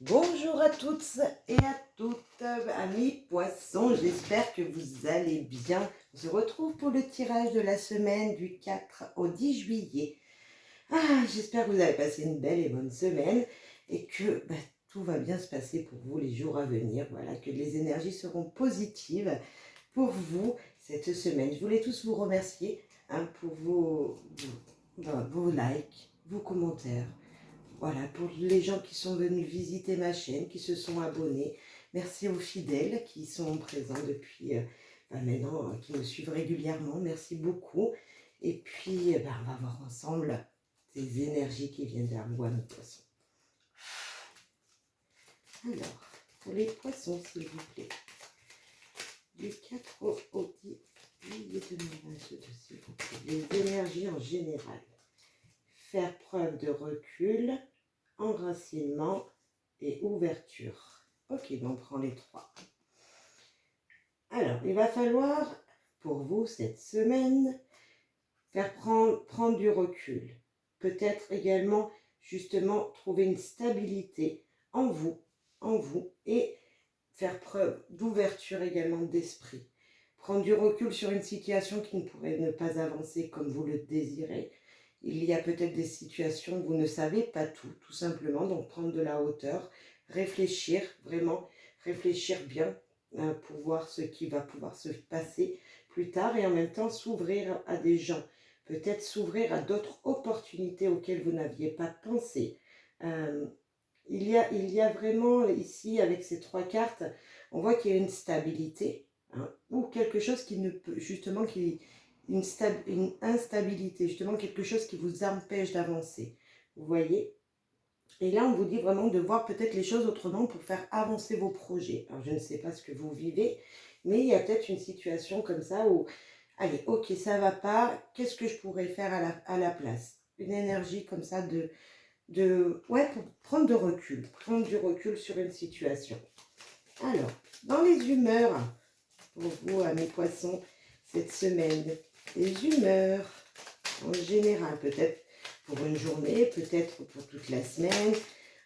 Bonjour à toutes et à toutes, amis poissons, j'espère que vous allez bien. On se retrouve pour le tirage de la semaine du 4 au 10 juillet. J'espère que vous avez passé une belle et bonne semaine et que tout va bien se passer pour vous les jours à venir. Voilà, que les énergies seront positives pour vous cette semaine. Je voulais tous vous remercier pour vos likes, vos commentaires. Voilà, pour les gens qui sont venus visiter ma chaîne, qui se sont abonnés. Merci aux fidèles qui sont présents depuis maintenant, qui me suivent régulièrement. Merci beaucoup. Et puis, on va voir ensemble ces énergies qui viennent vers moi, mes poissons. Alors, pour les poissons, s'il vous plaît, du 4 au 10 juillet 2022, s'il vous plaît, les énergies en général. Faire preuve de recul, enracinement et ouverture. Ok, on prend les trois. Alors, il va falloir, pour vous, cette semaine, faire prendre du recul. Peut-être également, justement, trouver une stabilité en vous, et faire preuve d'ouverture également d'esprit. Prendre du recul sur une situation qui ne pourrait ne pas avancer comme vous le désirez. Il y a peut-être des situations où vous ne savez pas tout simplement. Donc prendre de la hauteur, réfléchir, vraiment réfléchir bien pour voir ce qui va pouvoir se passer plus tard. Et en même temps s'ouvrir à des gens. Peut-être s'ouvrir à d'autres opportunités auxquelles vous n'aviez pas pensé. Il y a vraiment ici, avec ces trois cartes, on voit qu'il y a une stabilité, ou quelque chose qui ne peut, justement, une instabilité, justement quelque chose qui vous empêche d'avancer. Vous voyez? Et là, on vous dit vraiment de voir peut-être les choses autrement pour faire avancer vos projets. Alors, je ne sais pas ce que vous vivez, mais il y a peut-être une situation comme ça où, allez, ok, ça va pas, qu'est-ce que je pourrais faire à la place? Une énergie comme ça pour prendre du recul sur une situation. Alors, dans les humeurs, pour vous, mes poissons, cette semaine, les humeurs en général, peut-être pour une journée, peut-être pour toute la semaine.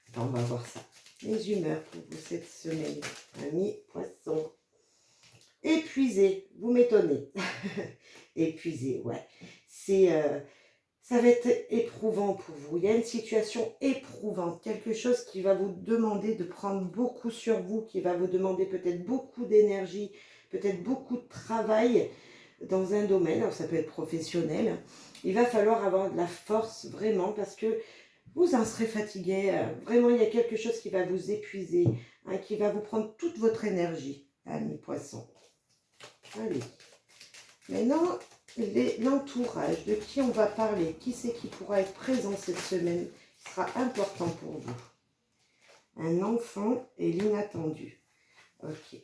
Enfin, on va voir ça. Les humeurs pour vous cette semaine, amis poissons. Épuisé, vous m'étonnez. Épuisé, ouais. Ça va être éprouvant pour vous. Il y a une situation éprouvante, quelque chose qui va vous demander de prendre beaucoup sur vous, qui va vous demander peut-être beaucoup d'énergie, peut-être beaucoup de travail dans un domaine. Alors ça peut être professionnel. Il va falloir avoir de la force vraiment parce que vous en serez fatigué. Vraiment, il y a quelque chose qui va vous épuiser, qui va vous prendre toute votre énergie, amis poissons. Allez. Maintenant, l'entourage, de qui on va parler, qui c'est qui pourra être présent cette semaine, sera important pour vous. Un enfant et l'inattendu. Ok.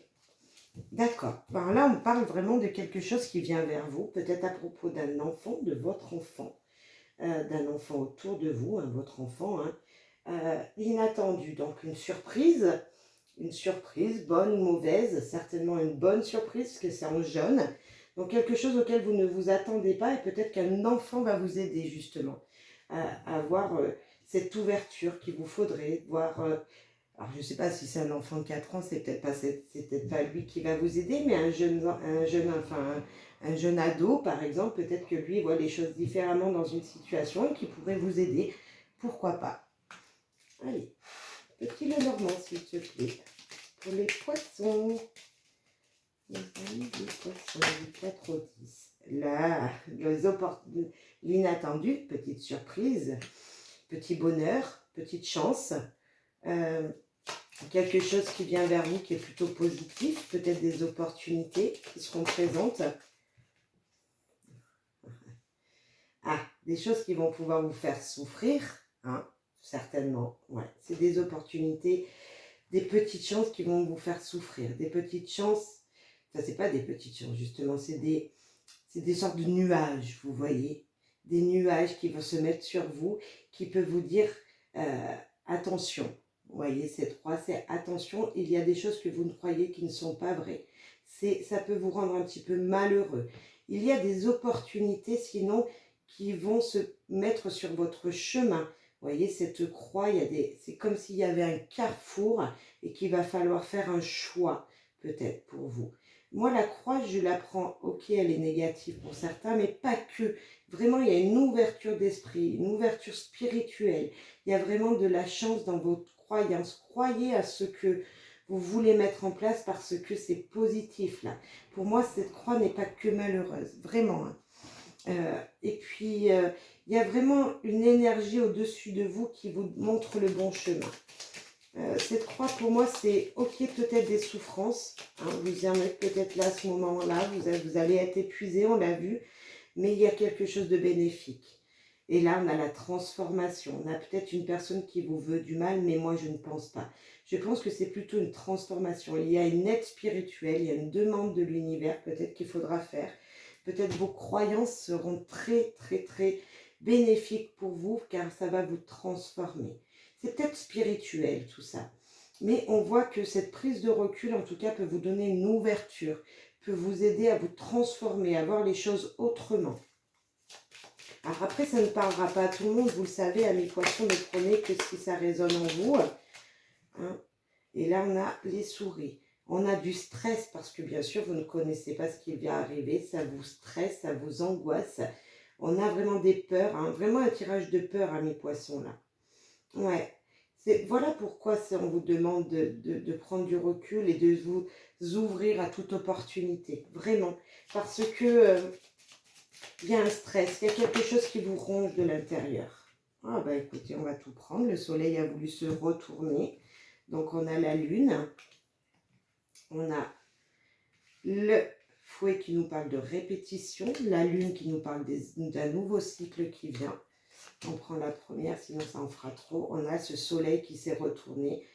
D'accord. Là, on parle vraiment de quelque chose qui vient vers vous, peut-être à propos d'un enfant, de votre enfant, d'un enfant autour de vous, votre enfant. Inattendu, donc une surprise, bonne ou mauvaise, certainement une bonne surprise, parce que c'est en jaune. Donc quelque chose auquel vous ne vous attendez pas et peut-être qu'un enfant va vous aider justement à avoir cette ouverture qu'il vous faudrait, voir... alors je ne sais pas si c'est un enfant de 4 ans, c'est peut-être pas lui qui va vous aider, mais un jeune ado par exemple, peut-être que lui voit les choses différemment dans une situation et qui pourrait vous aider, pourquoi pas. Allez, petit Lenormand s'il te plaît, pour les poissons. Les amis des poissons, du 4 au 10. Là, l'inattendu, petite surprise, petit bonheur, petite chance, quelque chose qui vient vers vous qui est plutôt positif, peut-être des opportunités qui seront présentes. Des choses qui vont pouvoir vous faire souffrir, certainement, ouais. C'est des opportunités, des petites chances qui vont vous faire souffrir, des petites chances. Ça, c'est pas des petites chances, justement, c'est des sortes de nuages, vous voyez. Des nuages qui vont se mettre sur vous, qui peuvent vous dire attention. Vous voyez, ces trois, c'est attention, il y a des choses que vous ne croyez qui ne sont pas vraies. Ça peut vous rendre un petit peu malheureux. Il y a des opportunités, sinon, qui vont se mettre sur votre chemin Vous voyez, cette croix, c'est comme s'il y avait un carrefour et qu'il va falloir faire un choix, peut-être, pour vous. Moi, la croix, je la prends, ok, elle est négative pour certains, mais pas que. Vraiment, il y a une ouverture d'esprit, une ouverture spirituelle. Il y a vraiment de la chance dans votre croyance. Croyez à ce que vous voulez mettre en place parce que c'est positif, là. Pour moi, cette croix n'est pas que malheureuse, vraiment, hein. Et puis, il y a vraiment une énergie au-dessus de vous qui vous montre le bon chemin. Cette croix, pour moi, c'est ok, peut-être des souffrances. Hein, vous en êtes peut-être là à ce moment-là, vous allez être épuisé, on l'a vu, mais il y a quelque chose de bénéfique. Et là, on a la transformation. On a peut-être une personne qui vous veut du mal, mais moi, je ne pense pas. Je pense que c'est plutôt une transformation. Il y a une aide spirituelle, il y a une demande de l'univers peut-être qu'il faudra faire. Peut-être vos croyances seront très, très, très bénéfiques pour vous, car ça va vous transformer. C'est peut-être spirituel tout ça. Mais on voit que cette prise de recul, en tout cas, peut vous donner une ouverture, peut vous aider à vous transformer, à voir les choses autrement. Alors après, ça ne parlera pas à tout le monde, vous le savez, amis poissons, ne prenez que si ça résonne en vous. Hein. Et là, on a les souris. On a du stress parce que bien sûr, vous ne connaissez pas ce qui vient arriver. Ça vous stresse, ça vous angoisse. On a vraiment des peurs, hein, vraiment un tirage de peur, amis poissons, là. Ouais. Voilà pourquoi on vous demande de prendre du recul et de vous ouvrir à toute opportunité. Vraiment. Parce que il y a un stress, il y a quelque chose qui vous ronge de l'intérieur. Ah bah écoutez, on va tout prendre. Le soleil a voulu se retourner. Donc on a la lune. On a le fouet qui nous parle de répétition. La lune qui nous parle d'un nouveau cycle qui vient. On prend la première, sinon ça en fera trop. On a ce soleil qui s'est retourné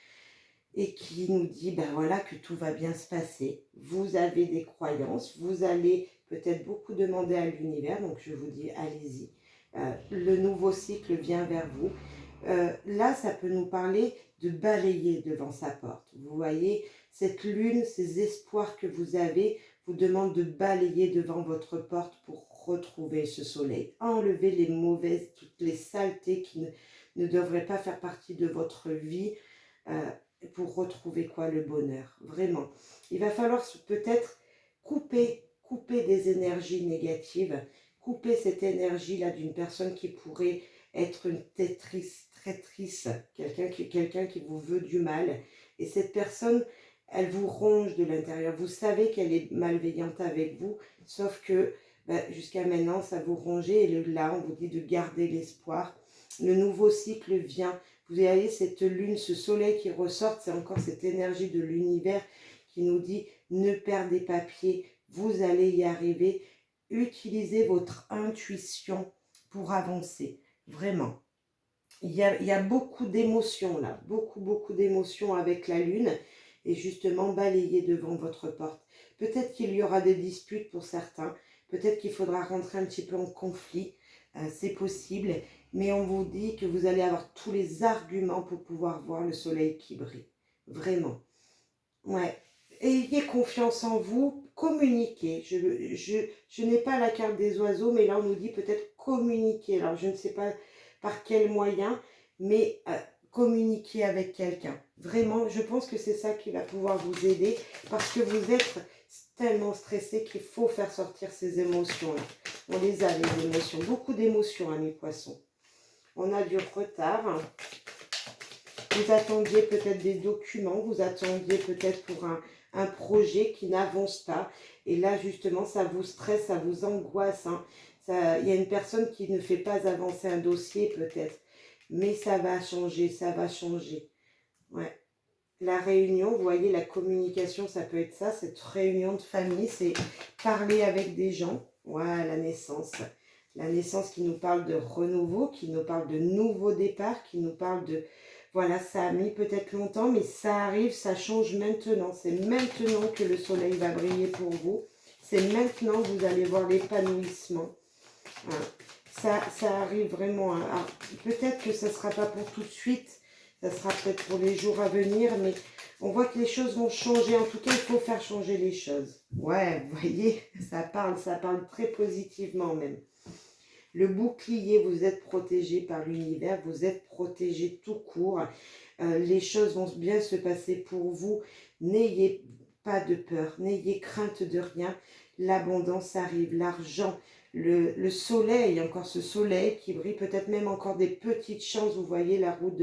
et qui nous dit, ben voilà, que tout va bien se passer. Vous avez des croyances, vous allez peut-être beaucoup demander à l'univers, donc je vous dis, allez-y. Le nouveau cycle vient vers vous. Là, ça peut nous parler de balayer devant sa porte. Vous voyez, cette lune, ces espoirs que vous avez, vous demandent de balayer devant votre porte pour retrouver ce soleil. Enlever les mauvaises, toutes les saletés qui ne devraient pas faire partie de votre vie pour retrouver quoi? Le bonheur. Vraiment. Il va falloir peut-être couper des énergies négatives, couper cette énergie-là d'une personne qui pourrait être une traîtrice, quelqu'un qui vous veut du mal. Et cette personne, elle vous ronge de l'intérieur. Vous savez qu'elle est malveillante avec vous, sauf que jusqu'à maintenant, ça vous rongeait. Et là, on vous dit de garder l'espoir. Le nouveau cycle vient. Vous voyez cette lune, ce soleil qui ressort, c'est encore cette énergie de l'univers qui nous dit ne perdez pas pied, vous allez y arriver. Utilisez votre intuition pour avancer. Vraiment. Il y a beaucoup d'émotions là, beaucoup d'émotions avec la lune et justement balayer devant votre porte. Peut-être qu'il y aura des disputes pour certains, peut-être qu'il faudra rentrer un petit peu en conflit, c'est possible, mais on vous dit que vous allez avoir tous les arguments pour pouvoir voir le soleil qui brille. Vraiment. Ouais. Ayez confiance en vous, communiquez. Je n'ai pas la carte des oiseaux, mais là on nous dit peut-être communiquer. Alors je ne sais pas par quel moyen, mais communiquer avec quelqu'un. Vraiment, je pense que c'est ça qui va pouvoir vous aider parce que vous êtes tellement stressé qu'il faut faire sortir ces émotions-là. On les a, les émotions. Beaucoup d'émotions, amis poissons. On a du retard. Vous attendiez peut-être des documents, vous attendiez peut-être pour un projet qui n'avance pas. Et là, justement, ça vous stresse, ça vous angoisse. Hein. Il y a une personne qui ne fait pas avancer un dossier peut-être. Mais ça va changer, ça va changer. Ouais. La réunion, vous voyez, la communication, ça peut être ça. Cette réunion de famille, c'est parler avec des gens. Ouais, la naissance. La naissance qui nous parle de renouveau, qui nous parle de nouveau départ, qui nous parle de... Voilà, ça a mis peut-être longtemps, mais ça arrive, ça change maintenant. C'est maintenant que le soleil va briller pour vous. C'est maintenant que vous allez voir l'épanouissement. Hein. Ça arrive vraiment. Hein. Peut-être que ça ne sera pas pour tout de suite. Ça sera peut-être pour les jours à venir, mais on voit que les choses vont changer. En tout cas, il faut faire changer les choses. Ouais, vous voyez, ça parle très positivement même. Le bouclier, vous êtes protégé par l'univers, vous êtes protégé tout court. Les choses vont bien se passer pour vous. N'ayez pas de peur, n'ayez crainte de rien. L'abondance arrive, l'argent, le soleil, encore ce soleil qui brille, peut-être même encore des petites chances. Vous voyez la roue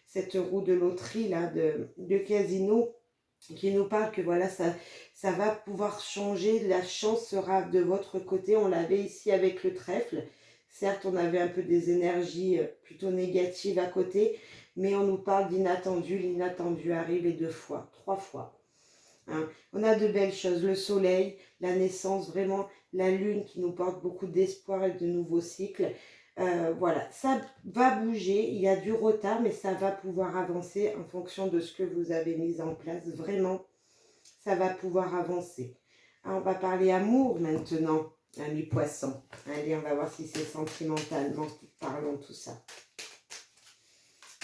cette roue de loterie là, de casino, qui nous parle que voilà, ça va pouvoir changer, la chance sera de votre côté. On l'avait ici avec le trèfle. Certes, on avait un peu des énergies plutôt négatives à côté, mais on nous parle d'inattendu. L'inattendu arrive et 2 fois, 3 fois. Hein. On a de belles choses, le soleil, la naissance, vraiment la lune qui nous porte beaucoup d'espoir et de nouveaux cycles. Voilà, ça va bouger, il y a du retard, mais ça va pouvoir avancer en fonction de ce que vous avez mis en place. Vraiment, ça va pouvoir avancer. On va parler amour maintenant, ami poisson. Allez, on va voir si c'est sentimentalement parlant tout ça.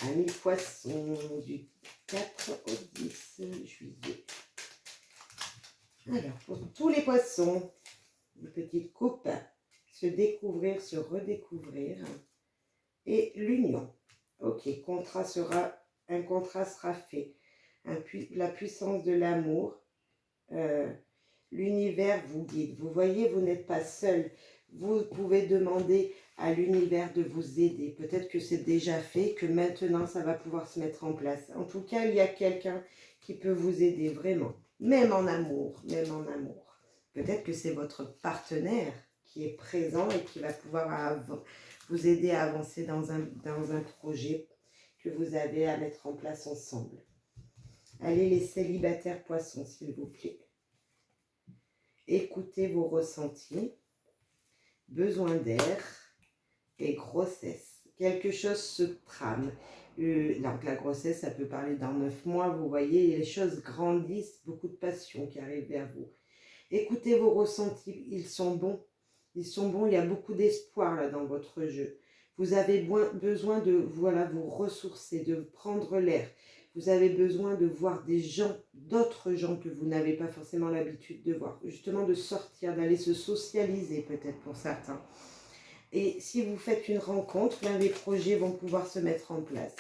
Ami poisson, du 4 au 10 juillet. Alors, pour tous les poissons, une petite coupe, se découvrir, se redécouvrir, et l'union. Ok, un contrat sera fait. La puissance de l'amour, l'univers vous guide. Vous voyez, vous n'êtes pas seul. Vous pouvez demander à l'univers de vous aider. Peut-être que c'est déjà fait, que maintenant ça va pouvoir se mettre en place. En tout cas, il y a quelqu'un qui peut vous aider vraiment. Même en amour, même en amour. Peut-être que c'est votre partenaire qui est présent et qui va pouvoir vous aider à avancer dans un projet que vous avez à mettre en place ensemble. Allez, les célibataires poissons, s'il vous plaît. Écoutez vos ressentis, besoin d'air et grossesse. Quelque chose se trame. Donc la grossesse, ça peut parler dans 9 mois, vous voyez, les choses grandissent, beaucoup de passion qui arrive vers vous. Écoutez vos ressentis, ils sont bons. Ils sont bons, il y a beaucoup d'espoir là dans votre jeu. Vous avez besoin de vous ressourcer, de prendre l'air. Vous avez besoin de voir des gens, d'autres gens que vous n'avez pas forcément l'habitude de voir. Justement de sortir, d'aller se socialiser peut-être pour certains. Et si vous faites une rencontre, les projets vont pouvoir se mettre en place.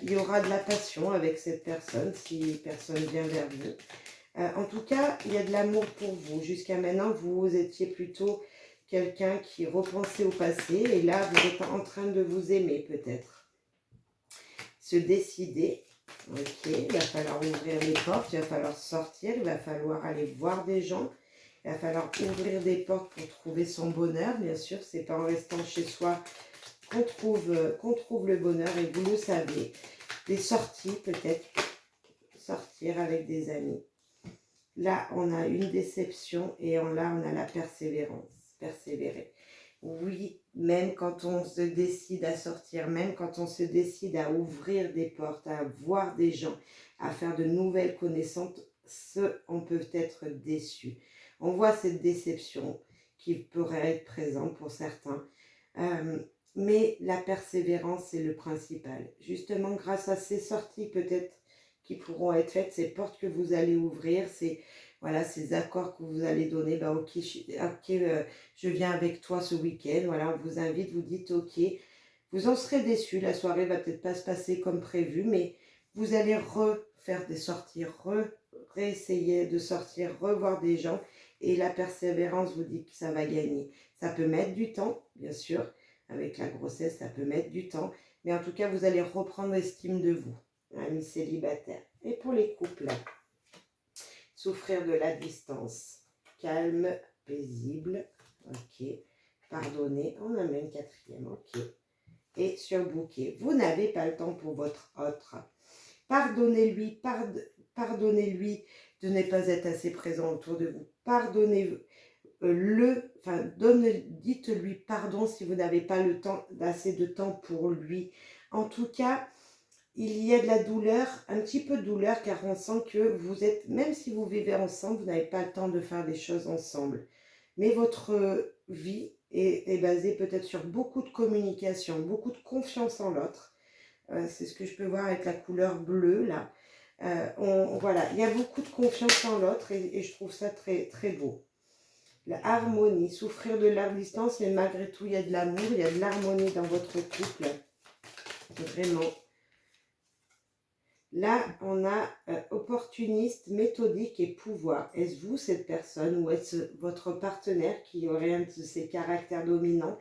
Il y aura de la passion avec cette personne, si personne vient vers vous. En tout cas, il y a de l'amour pour vous. Jusqu'à maintenant, vous étiez plutôt quelqu'un qui repensait au passé. Et là, vous êtes en train de vous aimer peut-être. Se décider. Ok, il va falloir ouvrir les portes, il va falloir sortir, il va falloir aller voir des gens. Il va falloir ouvrir des portes pour trouver son bonheur. Bien sûr, c'est pas en restant chez soi qu'on trouve le bonheur. Et vous le savez. Des sorties peut-être. Sortir avec des amis. Là, on a une déception et là, on a la persévérance. Persévérer. Oui, même quand on se décide à sortir, même quand on se décide à ouvrir des portes, à voir des gens, à faire de nouvelles connaissances, on peut être déçu. On voit cette déception qui pourrait être présente pour certains. Mais la persévérance, c'est le principal. Justement, grâce à ces sorties peut-être qui pourront être faites, ces portes que vous allez ouvrir, ces accords que vous allez donner, ok, je viens avec toi ce week-end, voilà, on vous invite, vous dites ok, vous en serez déçus, la soirée va peut-être pas se passer comme prévu, mais vous allez refaire des sorties, réessayer de sortir, revoir des gens, et la persévérance vous dit que ça va gagner. Ça peut mettre du temps, bien sûr, avec la grossesse, ça peut mettre du temps, mais en tout cas, vous allez reprendre estime de vous, amis célibataires. Et pour les couples, souffrir de la distance, calme, paisible, ok, pardonner, on amène 4e, ok, et surbooker, vous n'avez pas le temps pour votre autre, pardonnez-lui, pardonnez-lui de ne pas être assez présent autour de vous, dites-lui pardon si vous n'avez pas assez de temps pour lui, en tout cas, il y a de la douleur, un petit peu de douleur, car on sent que vous êtes, même si vous vivez ensemble, vous n'avez pas le temps de faire des choses ensemble. Mais votre vie est basée peut-être sur beaucoup de communication, beaucoup de confiance en l'autre. C'est ce que je peux voir avec la couleur bleue, là. Voilà, il y a beaucoup de confiance en l'autre et je trouve ça très, très beau. La harmonie, souffrir de la distance, mais malgré tout, il y a de l'amour, il y a de l'harmonie dans votre couple. Vraiment. Là, on a opportuniste, méthodique et pouvoir. Est-ce vous, cette personne, ou est-ce votre partenaire qui aurait un de ces caractères dominants?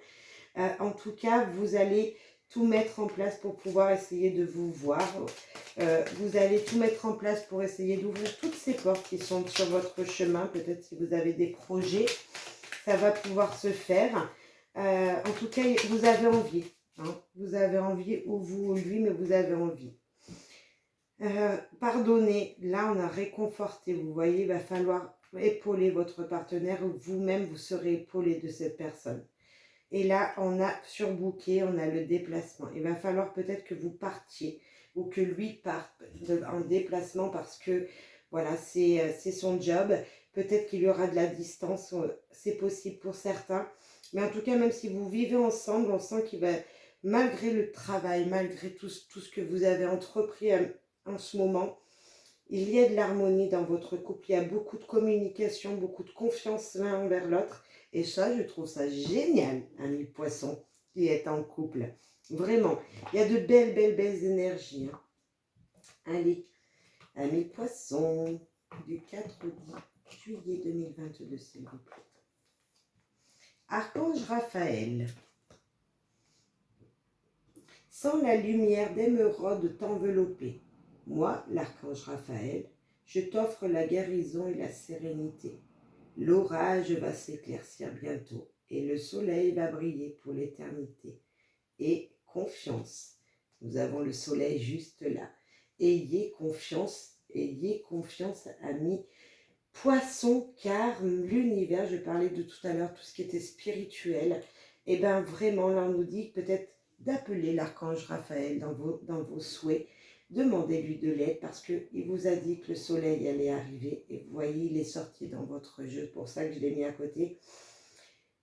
En tout cas, vous allez tout mettre en place pour pouvoir essayer de vous voir. Vous allez tout mettre en place pour essayer d'ouvrir toutes ces portes qui sont sur votre chemin. Peut-être si vous avez des projets, ça va pouvoir se faire. En tout cas, vous avez envie. Hein. Vous avez envie, ou vous ou lui, mais vous avez envie. Pardonnez, là on a réconforté, vous voyez, il va falloir épauler votre partenaire, ou vous-même vous serez épaulé de cette personne. Et là on a surbooké, on a le déplacement. Il va falloir peut-être que vous partiez, ou que lui parte en déplacement, parce que voilà, c'est son job. Peut-être qu'il y aura de la distance, c'est possible pour certains. Mais en tout cas, même si vous vivez ensemble, on sent qu'il va, malgré le travail, malgré tout ce que vous avez entrepris en ce moment, il y a de l'harmonie dans votre couple, il y a beaucoup de communication, beaucoup de confiance l'un envers l'autre. Et ça, je trouve ça génial, ami poisson, qui est en couple. Vraiment, il y a de belles, belles, belles énergies. Hein. Allez, ami poisson, du 4 au 10 juillet 2022, s'il vous plaît. Archange Raphaël. Sans la lumière d'émeraude t'envelopper. Moi, l'archange Raphaël, je t'offre la guérison et la sérénité. L'orage va s'éclaircir bientôt et le soleil va briller pour l'éternité. Et confiance. Nous avons le soleil juste là. Ayez confiance, amis poissons, car l'univers, je parlais de tout à l'heure, tout ce qui était spirituel, et bien vraiment, là on nous dit peut-être d'appeler l'archange Raphaël dans vos souhaits. Demandez-lui de l'aide parce qu'il vous a dit que le soleil allait arriver. Et vous voyez, il est sorti dans votre jeu. C'est pour ça que je l'ai mis à côté.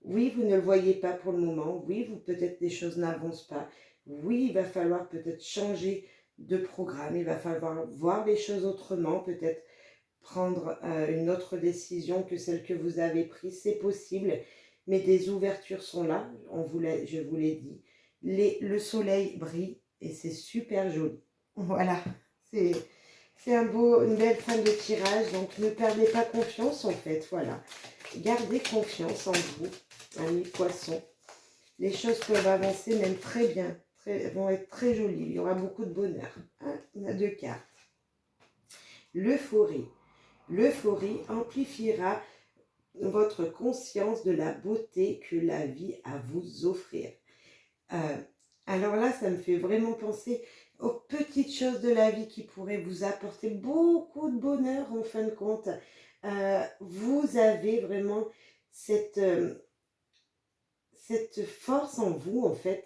Oui, vous ne le voyez pas pour le moment. Oui, peut-être des choses n'avancent pas. Oui, il va falloir peut-être changer de programme. Il va falloir voir les choses autrement. Peut-être prendre une autre décision que celle que vous avez prise. C'est possible. Mais des ouvertures sont là. Je vous l'ai dit. Le soleil brille et c'est super joli. Voilà, c'est une belle fin de tirage, donc ne perdez pas confiance en fait, voilà. Gardez confiance en vous, amis poissons. Les choses peuvent avancer même très bien, vont être très jolies, il y aura beaucoup de bonheur. Hein, on a 2 cartes. L'euphorie. L'euphorie amplifiera votre conscience de la beauté que la vie a à vous offrir. Alors là, ça me fait vraiment penser aux petites choses de la vie qui pourraient vous apporter beaucoup de bonheur en fin de compte. Vous avez vraiment cette force en vous, en fait,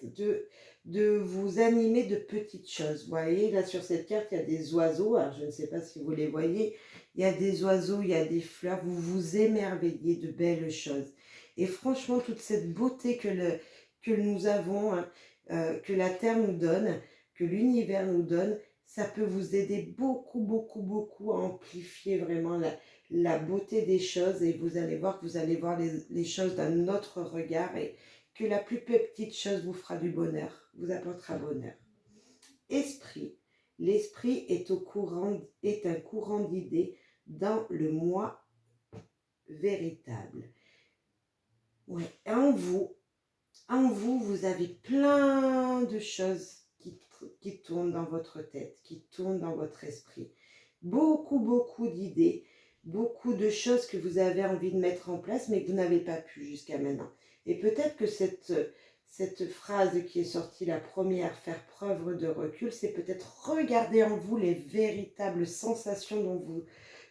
de vous animer de petites choses. Vous voyez, là sur cette carte, il y a des oiseaux. Alors, je ne sais pas si vous les voyez. Il y a des oiseaux, il y a des fleurs. Vous vous émerveillez de belles choses. Et franchement, toute cette beauté que nous avons, hein, que la Terre nous donne, que l'univers nous donne, ça peut vous aider beaucoup, beaucoup, beaucoup à amplifier vraiment la beauté des choses. Et vous allez voir que vous allez voir les choses d'un autre regard et que la plus petite chose vous fera du bonheur, vous apportera bonheur. Esprit. L'esprit est un courant d'idées dans le moi véritable. Ouais. En vous, vous avez plein de choses qui tournent dans votre tête, qui tournent dans votre esprit. Beaucoup, beaucoup d'idées, beaucoup de choses que vous avez envie de mettre en place, mais que vous n'avez pas pu jusqu'à maintenant. Et peut-être que cette phrase qui est sortie, la première, faire preuve de recul, c'est peut-être regarder en vous les véritables sensations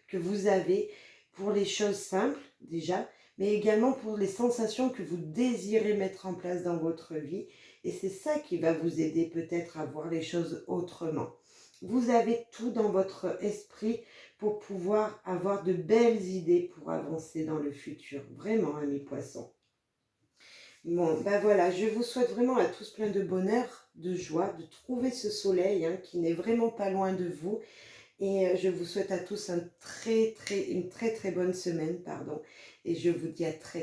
que vous avez pour les choses simples, déjà, mais également pour les sensations que vous désirez mettre en place dans votre vie. Et c'est ça qui va vous aider peut-être à voir les choses autrement. Vous avez tout dans votre esprit pour pouvoir avoir de belles idées pour avancer dans le futur. Vraiment, amis poissons. Bon, ben voilà, je vous souhaite vraiment à tous plein de bonheur, de joie, de trouver ce soleil hein, qui n'est vraiment pas loin de vous. Et je vous souhaite à tous une très très bonne semaine, pardon. Et je vous dis à très